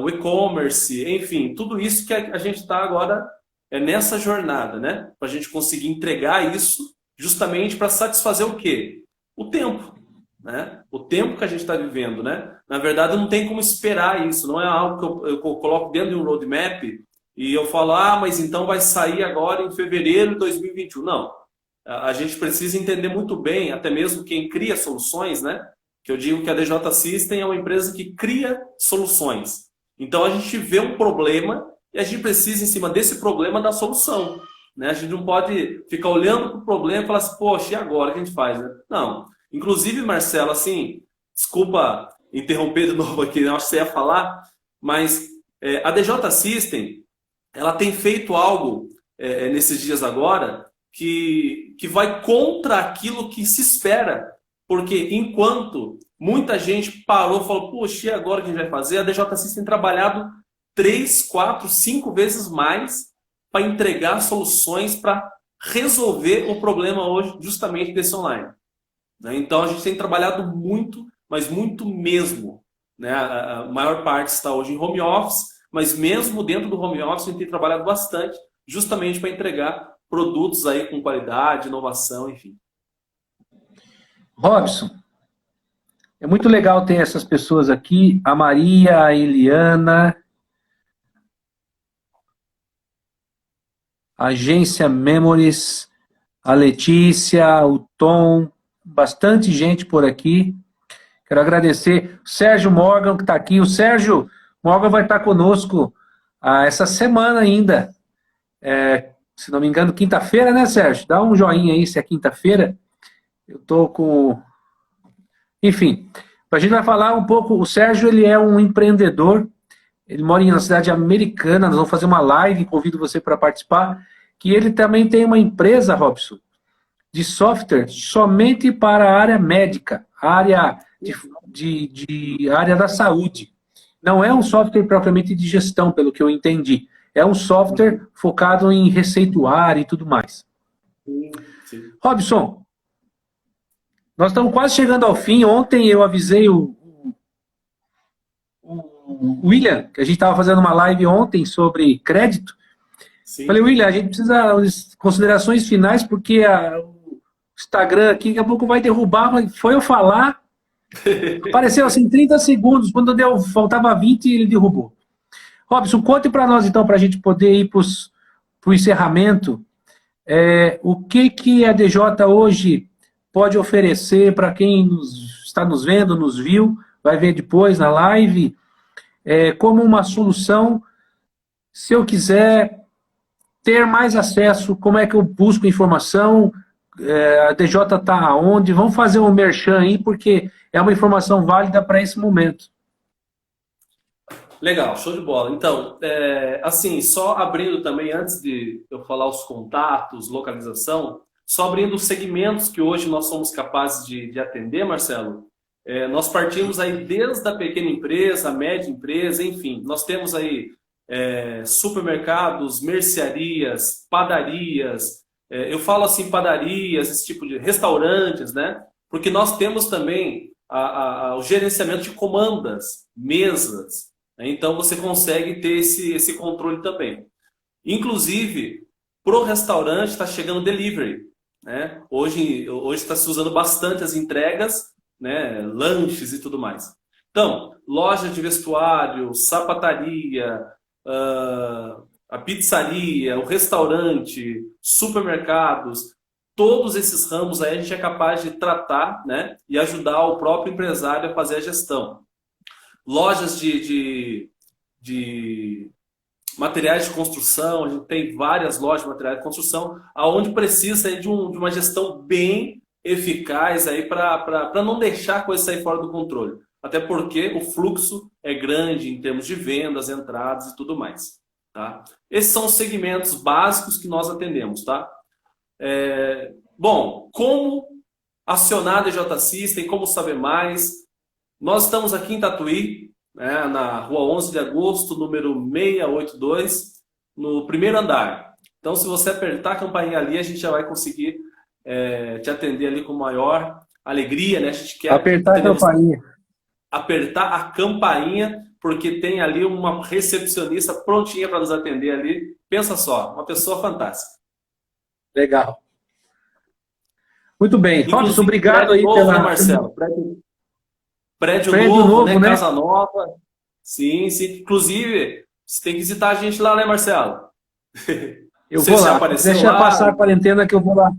o e-commerce, enfim, tudo isso que a gente está agora nessa jornada, né? Para a gente conseguir entregar isso justamente para satisfazer o quê? O tempo, né? O tempo que a gente está vivendo, né? Na verdade, não tem como esperar isso, não é algo que eu coloco dentro de um roadmap e eu falo, mas então vai sair agora em fevereiro de 2021. Não. A gente precisa entender muito bem, até mesmo quem cria soluções, né? Que eu digo que a DJ System é uma empresa que cria soluções. Então a gente vê um problema e a gente precisa, em cima desse problema, dar solução. Né? A gente não pode ficar olhando para o problema e falar assim, poxa, e agora o que a gente faz? Né? Não. Inclusive, Marcelo, assim, desculpa interromper de novo aqui, eu acho que você ia falar, mas a DJ System, ela tem feito algo nesses dias agora que vai contra aquilo que se espera. Porque enquanto muita gente parou e falou, poxa, e agora o que a gente vai fazer? A DJ System tem trabalhado 3, 4, 5 vezes mais para entregar soluções para resolver o problema hoje justamente desse online. Né? Então a gente tem trabalhado muito, mas muito mesmo. Né? A maior parte está hoje em home office, mas mesmo dentro do home office a gente tem trabalhado bastante justamente para entregar produtos aí com qualidade, inovação, enfim. Robson, é muito legal ter essas pessoas aqui, a Maria, a Eliana, a Agência Memories, a Letícia, o Tom, bastante gente por aqui. Quero agradecer o Sérgio Morgan, que está aqui. O Sérgio Morgan vai estar conosco essa semana ainda. Se não me engano, quinta-feira, né, Sérgio? Dá um joinha aí se é quinta-feira. Eu estou com... Enfim, a gente vai falar um pouco... O Sérgio, ele é um empreendedor. Ele mora na cidade americana. Nós vamos fazer uma live, convido você para participar. Que ele também tem uma empresa, Robson, de software somente para a área médica, a área área da saúde. Não é um software propriamente de gestão, pelo que eu entendi. É um software focado em receituário e tudo mais. Sim. Robson, nós estamos quase chegando ao fim. Ontem eu avisei o William, que a gente estava fazendo uma live ontem sobre crédito. Sim. Falei, William, a gente precisa de considerações finais, porque o Instagram aqui daqui a pouco vai derrubar, mas foi eu falar, apareceu assim 30 segundos, quando faltava 20 ele derrubou. Robson, conte para nós então, para a gente poder ir para o encerramento, o que a DJ hoje pode oferecer para quem está nos vendo, nos viu, vai ver depois na live, como uma solução, se eu quiser ter mais acesso, como é que eu busco informação, a DJ está aonde, vamos fazer um merchan aí, porque é uma informação válida para esse momento. Legal, show de bola. Então, assim, só abrindo também, antes de eu falar os contatos, localização, só abrindo os segmentos que hoje nós somos capazes de atender, Marcelo. Nós partimos aí desde a pequena empresa, a média empresa, enfim, nós temos aí supermercados, mercearias, padarias, eu falo assim padarias, esse tipo de restaurantes, né? Porque nós temos também o gerenciamento de comandas, mesas, né? Então você consegue ter esse controle também. Inclusive, pro restaurante está chegando delivery, né? Hoje está se usando bastante as entregas, né? Lanches e tudo mais. Então, loja de vestuário, sapataria, a pizzaria, o restaurante, supermercados, todos esses ramos aí a gente é capaz de tratar, né, e ajudar o próprio empresário a fazer a gestão. Lojas de materiais de construção, a gente tem várias lojas de materiais de construção, aonde precisa aí de uma gestão bem eficaz aí para não deixar a coisa sair fora do controle. Até porque o fluxo é grande em termos de vendas, entradas e tudo mais. Tá? Esses são os segmentos básicos que nós atendemos. Tá? Bom, como acionar a DJ System, como saber mais? Nós estamos aqui em Tatuí, né, na rua 11 de agosto, número 682, no primeiro andar. Então, se você apertar a campainha ali, a gente já vai conseguir te atender ali com maior alegria. Né? A gente quer apertar a campainha. Apertar a campainha, porque tem ali uma recepcionista prontinha para nos atender ali. Pensa só, uma pessoa fantástica. Legal. Muito bem. Robson, obrigado aí novo, pela... né, Marcelo? Prédio novo, né? Casa nova. Sim, sim. Inclusive, você tem que visitar a gente lá, né, Marcelo? Eu vou lá. Deixa passar a quarentena que eu vou lá.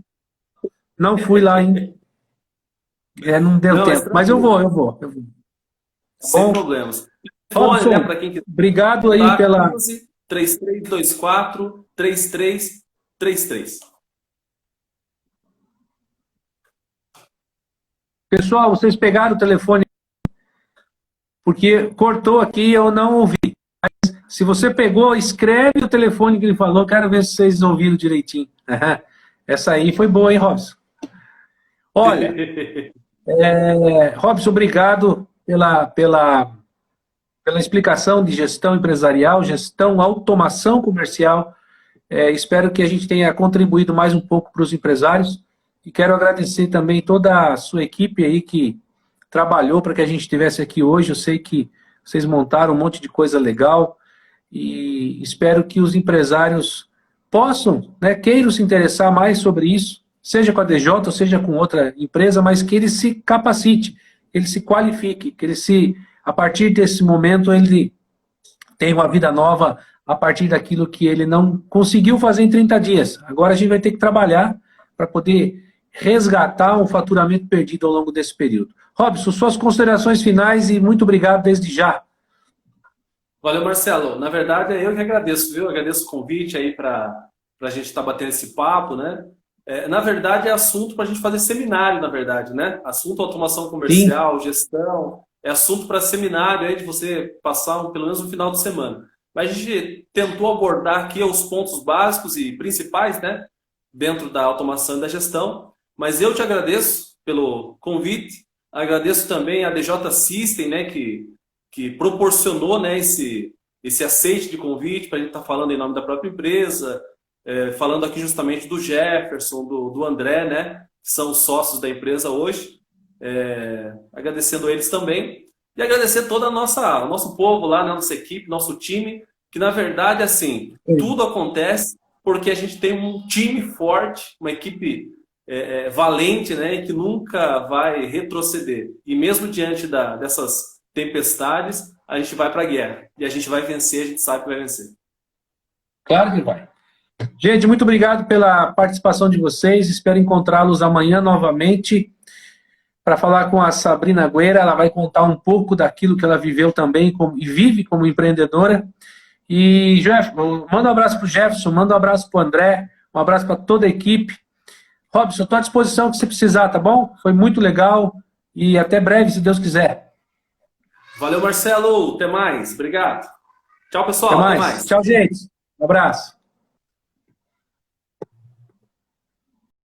Não fui lá ainda. Não deu tempo. Mas eu vou. Sem problemas. Robson, né, para quem quiser. Obrigado aí pela... 3324-3333. Pessoal, vocês pegaram o telefone porque cortou aqui e eu não ouvi. Mas, se você pegou, escreve o telefone que ele falou. Quero ver se vocês ouviram direitinho. Essa aí foi boa, hein, Robson? Olha, Robson, obrigado pela explicação de gestão empresarial, gestão, automação comercial. Espero que a gente tenha contribuído mais um pouco para os empresários. E quero agradecer também toda a sua equipe aí que trabalhou para que a gente estivesse aqui hoje. Eu sei que vocês montaram um monte de coisa legal e espero que os empresários possam, né, queiram se interessar mais sobre isso, seja com a DJ ou seja com outra empresa, mas que ele se capacite, ele se qualifique, que ele a partir desse momento, ele tenha uma vida nova a partir daquilo que ele não conseguiu fazer em 30 dias. Agora a gente vai ter que trabalhar para poder resgatar um faturamento perdido ao longo desse período. Robson, suas considerações finais e muito obrigado desde já. Valeu, Marcelo. Na verdade, eu que agradeço, viu? Agradeço o convite aí para a gente estar batendo esse papo, né? Na verdade, é assunto para a gente fazer seminário, na verdade, né? Assunto automação comercial, sim, gestão, é assunto para seminário aí de você passar pelo menos um final de semana. Mas a gente tentou abordar aqui os pontos básicos e principais, né? Dentro da automação e da gestão. Mas eu te agradeço pelo convite, agradeço também a DJ System, né, que proporcionou, né, esse aceite de convite para a gente estar falando em nome da própria empresa, falando aqui justamente do Jefferson, do André, né, que são os sócios da empresa hoje, agradecendo a eles também, e agradecer todo o nosso povo lá, né, nossa equipe, nosso time, que na verdade, assim, tudo acontece porque a gente tem um time forte, uma equipe valente, né, e que nunca vai retroceder. E mesmo diante dessas tempestades, a gente vai para a guerra. E a gente vai vencer, a gente sabe que vai vencer. Claro que vai. Gente, muito obrigado pela participação de vocês. Espero encontrá-los amanhã novamente. para falar com a Sabrina Gueira. Ela vai contar um pouco daquilo que ela viveu também e vive como empreendedora. E, manda um abraço para o Jefferson, manda um abraço para o André, um abraço para toda a equipe. Robson, estou à disposição que você precisar, tá bom? Foi muito legal e até breve, se Deus quiser. Valeu, Marcelo. Até mais. Obrigado. Tchau, pessoal. Até mais. Tchau, gente. Um abraço.